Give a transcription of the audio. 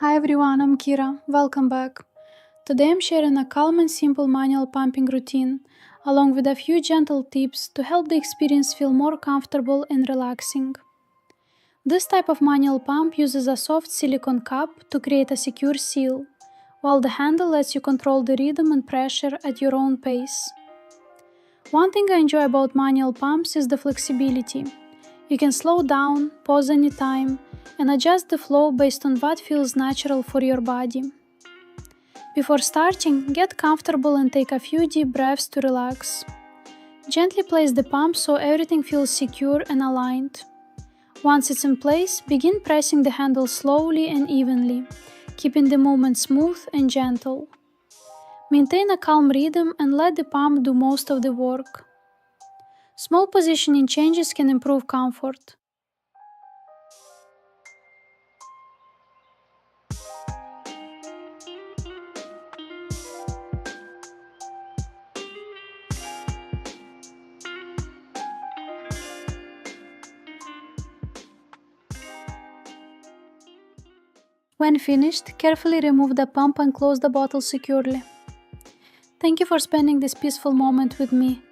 Hi everyone, I'm Kira. Welcome back. Today I'm sharing a calm and simple manual pumping routine, along with a few gentle tips to help the experience feel more comfortable and relaxing. This type of manual pump uses a soft silicone cup to create a secure seal, while the handle lets you control the rhythm and pressure at your own pace. One thing I enjoy about manual pumps is the flexibility. You can slow down, pause anytime, and adjust the flow based on what feels natural for your body. Before starting, get comfortable and take a few deep breaths to relax. Gently place the pump so everything feels secure and aligned. Once it's in place, begin pressing the handle slowly and evenly, keeping the movement smooth and gentle. Maintain a calm rhythm and let the pump do most of the work. Small positioning changes can improve comfort. When finished, carefully remove the pump and close the bottle securely. Thank you for spending this peaceful moment with me.